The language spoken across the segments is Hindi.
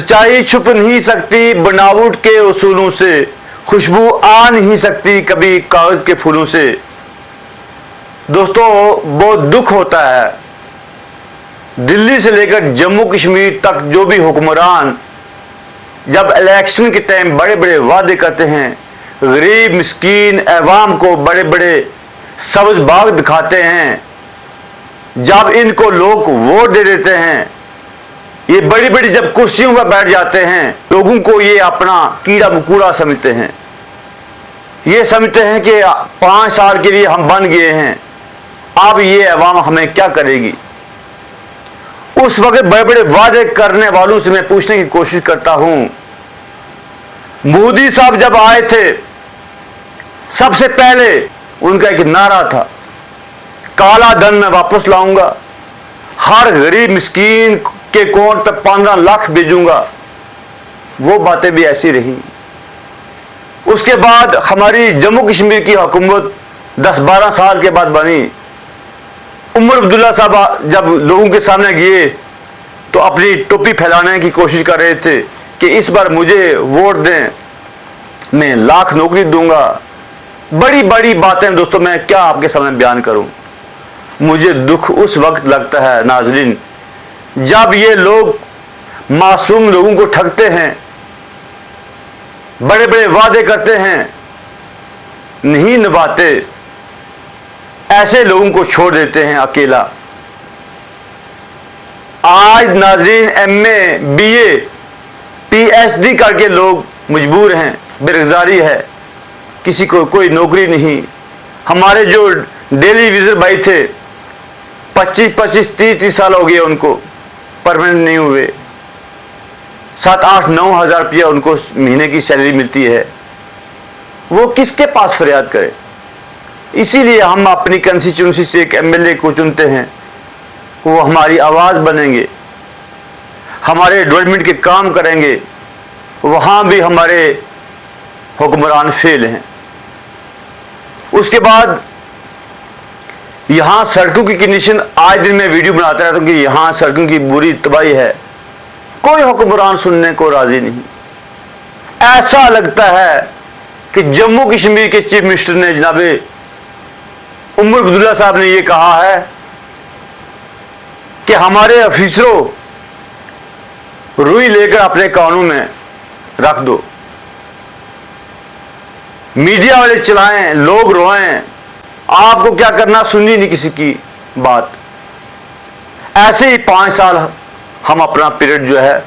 सच्चाई छुप नहीं सकती बनावट के उसूलों से, खुशबू आ नहीं सकती कभी कागज के फूलों से। दोस्तों, बहुत दुख होता है दिल्ली से लेकर जम्मू कश्मीर तक जो भी हुक्मरान जब इलेक्शन के टाइम बड़े बड़े वादे करते हैं, गरीब मिस्कीन अवाम को बड़े बड़े सब्ज बाग दिखाते हैं, जब इनको लोग वोट दे देते हैं, ये बड़ी बड़ी जब कुर्सियों पर बैठ जाते हैं, लोगों को ये अपना कीड़ा मकोड़ा समझते हैं। ये समझते हैं कि 5 साल के लिए हम बन गए हैं, अब ये अवाम हमें क्या करेगी। उस वक्त बड़े बड़े वादे करने वालों से मैं पूछने की कोशिश करता हूं, मोदी साहब जब आए थे सबसे पहले उनका एक नारा था, काला धन मैं वापस लाऊंगा, हर गरीब मिस्कीन के अकाउंट पे 15 लाख भेजूंगा। वो बातें भी ऐसी रही। उसके बाद हमारी जम्मू कश्मीर की हुकूमत 10-12 साल के बाद बनी। उमर अब्दुल्ला साहब जब लोगों के सामने गए तो अपनी टोपी फैलाने की कोशिश कर रहे थे कि इस बार मुझे वोट दें, मैं लाख नौकरी दूंगा। बड़ी बड़ी बातें दोस्तों, मैं क्या आपके सामने बयान करूं। मुझे दुख उस वक्त लगता है नाजरीन, जब ये लोग मासूम लोगों को ठगते हैं, बड़े बड़े वादे करते हैं, नहीं निभाते, ऐसे लोगों को छोड़ देते हैं अकेला। आज नाजरीन MA BA PhD करके लोग मजबूर हैं, बेरोजगारी है, किसी को कोई नौकरी नहीं। हमारे जो डेली विजिटर भाई थे 25-25 30 साल हो गए उनको परमानेंट नहीं हुए, 7-8-9 हज़ार रुपया उनको महीने की सैलरी मिलती है। वो किसके पास फरियाद करे। इसीलिए हम अपनी कंस्टिट्यूंसी से एक MLA को चुनते हैं, वो हमारी आवाज़ बनेंगे, हमारे डेवलपमेंट के काम करेंगे। वहाँ भी हमारे हुक्मरान फेल हैं। उसके बाद यहाँ सड़कों की कंडीशन, आज दिन में वीडियो बनाता रहता हूँ कि यहाँ सड़कों की बुरी तबाही है, कोई हुक्मरान सुनने को राजी नहीं। ऐसा लगता है कि जम्मू कश्मीर के चीफ मिनिस्टर ने जनाब उमर अब्दुल्ला साहब ने यह कहा है कि हमारे अफिसरों रुई लेकर अपने कानून में रख दो, मीडिया वाले चलाएं, लोग रोएं, आपको क्या करना, सुनी नहीं किसी की बात। ऐसे ही 5 साल हम अपना पीरियड जो है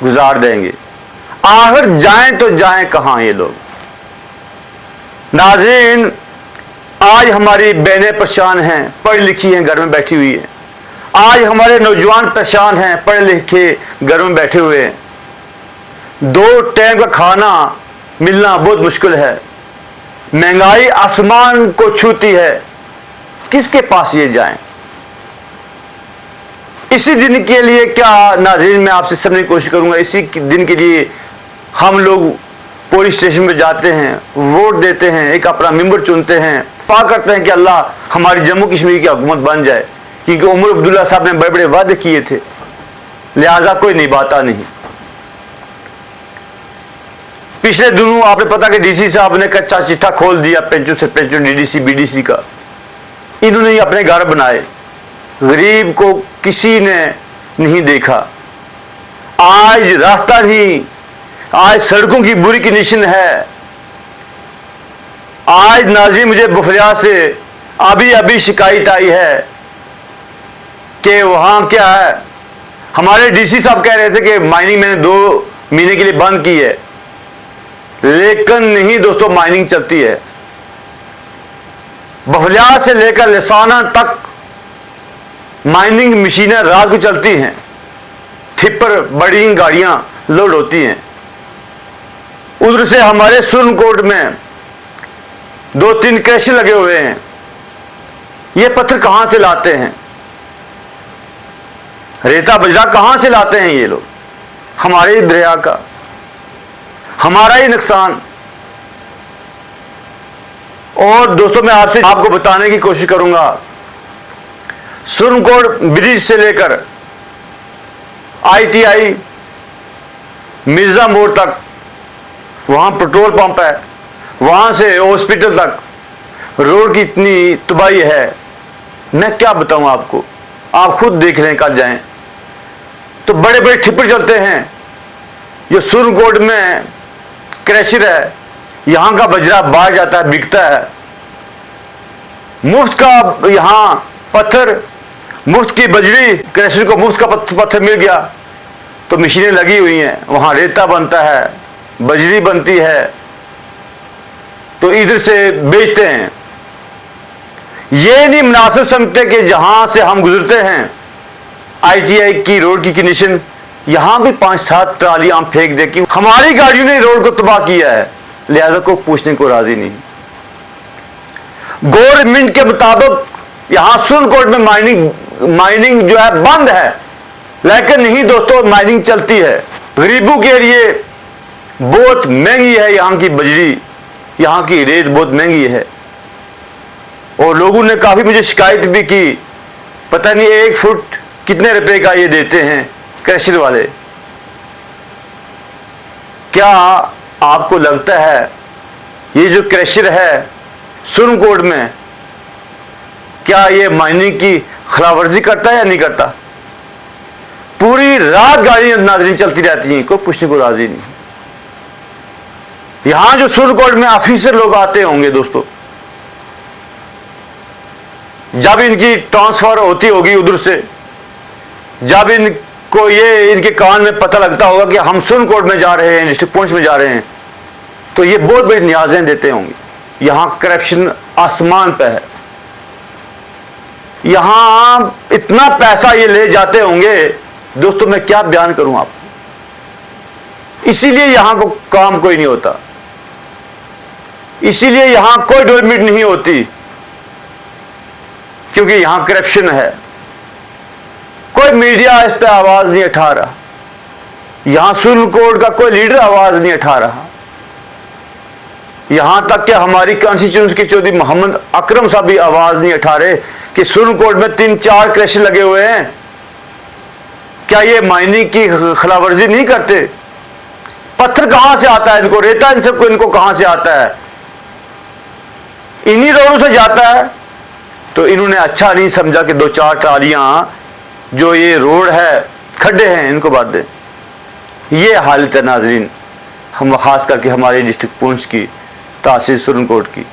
गुजार देंगे। आखिर जाएं तो जाएं कहां ये लोग। नाज़रीन, आज हमारी बहनें परेशान हैं, पढ़ी लिखी हैं, घर में बैठी हुई हैं। आज हमारे नौजवान परेशान हैं, पढ़े लिखे घर में बैठे हुए हैं। 2 टाइम का खाना मिलना बहुत मुश्किल है, महंगाई आसमान को छूती है, किसके पास ये जाएं। इसी दिन के लिए क्या नाज़रीन मैं आपसे समझने की कोशिश करूंगा, इसी दिन के लिए हम लोग पुलिस स्टेशन पे जाते हैं, वोट देते हैं, एक अपना मेंबर चुनते हैं, दुआ करते हैं कि अल्लाह हमारी जम्मू कश्मीर की हुकूमत बन जाए, क्योंकि उमर अब्दुल्ला साहब ने बड़े बड़े वादे किए थे, लिहाजा कोई निभाता नहीं। पिछले दिनों आपने पता कि DC साहब ने कच्चा चिट्ठा खोल दिया पेंशनर से पेंशनर, DDC BDC का। इन्होंने ही अपने घर बनाए, गरीब को किसी ने नहीं देखा। आज रास्ता नहीं, आज सड़कों की बुरी कंडीशन है। आज नाज़रीन मुझे बुफरिया से अभी शिकायत आई है कि वहां क्या है, हमारे DC साहब कह रहे थे कि माइनिंग मैंने 2 महीने के लिए बंद की है, लेकिन नहीं दोस्तों, माइनिंग चलती है। बफलिया से लेकर लसाना तक माइनिंग मशीनें रात को चलती हैं, टिप्पर बड़ी गाड़ियां लोड होती हैं। उधर से हमारे सुरनकोट में 2-3 क्रैश लगे हुए हैं। ये पत्थर कहां से लाते हैं, रेता बजरा कहां से लाते हैं ये लोग। हमारे दरिया का, हमारा ही नुकसान। और दोस्तों मैं आपको बताने की कोशिश करूंगा, सुरनकोट ब्रिज से लेकर ITI मिर्जा मोड़ तक, वहां पेट्रोल पंप है, वहां से हॉस्पिटल तक रोड की इतनी तबाही है, मैं क्या बताऊं आपको, आप खुद देख लें, कल जाएं तो बड़े बड़े टिप्पर चलते हैं। जो सुरनकोट में क्रैशर है, यहां का बजरा बाहर जाता है, बिकता है, मुफ्त का यहां पत्थर, मुफ्त की बजरी, क्रैशर को मुफ्त का पत्थर मिल गया तो मशीनें लगी हुई हैं, वहां रेता बनता है, बजरी बनती है, तो इधर से बेचते हैं। ये नहीं मुनासिब समझते कि जहां से हम गुजरते हैं ITI की रोड की कंडीशन, यहां भी 5-7 ट्रालियां फेंक दे कि हमारी गाड़ियों ने रोड को तबाह किया है, लिहाजा को पूछने को राजी नहीं। गवर्नमेंट के मुताबिक यहां सुरनकोट में माइनिंग जो है बंद है, लेकिन नहीं दोस्तों, माइनिंग चलती है। गरीबों के लिए बहुत महंगी है यहां की बजरी, यहां की रेत बहुत महंगी है, और लोगों ने काफी मुझे शिकायत भी की, पता नहीं 1 फुट कितने रुपए का ये देते हैं क्रशर वाले। क्या आपको लगता है ये जो क्रशर है सुरनकोट में, क्या ये माइनिंग की खिलाफवर्जी करता है या नहीं करता? पूरी रात गाड़ियां नाज़रीन चलती रहती हैं, कोई पूछने को राजी नहीं। यहां जो सुरनकोट में ऑफिसर लोग आते होंगे दोस्तों, जब इनकी ट्रांसफर होती होगी उधर से, जब इनको ये इनके कान में पता लगता होगा कि हम सुरनकोट में जा रहे हैं, डिस्ट्रिक्ट पुंछ में जा रहे हैं, तो ये बहुत बड़ी न्याजें देते होंगे। यहां करप्शन आसमान पे है, यहां इतना पैसा ये ले जाते होंगे दोस्तों, मैं क्या बयान करूं आपको। इसीलिए यहां को काम कोई नहीं होता, इसीलिए यहां कोई डेवलपमेंट नहीं होती, क्योंकि यहां करप्शन है। कोई मीडिया इस पर आवाज नहीं उठा रहा, यहां सुरनकोट का कोई लीडर आवाज नहीं उठा रहा। यहां तक कि हमारी कॉन्स्टिट्यूंसी के चौधरी मोहम्मद अकरम साहब भी आवाज नहीं उठा रहे कि सुरनकोट में 3-4 क्रशर लगे हुए हैं, क्या ये माइनिंग की खिलाफवर्जी नहीं करते? पत्थर कहां से आता है इनको, रेता इन सबको इनको कहां से आता है? इन्हीं रोडों से जाता है। तो इन्होंने अच्छा नहीं समझा कि 2-4 ट्रालियां जो ये रोड है, खड्डे हैं, इनको बांध दें। ये हालत है नाजरीन, हम खास करके हमारे डिस्ट्रिक्ट पुंछ की, तहसील सुरनकोट की।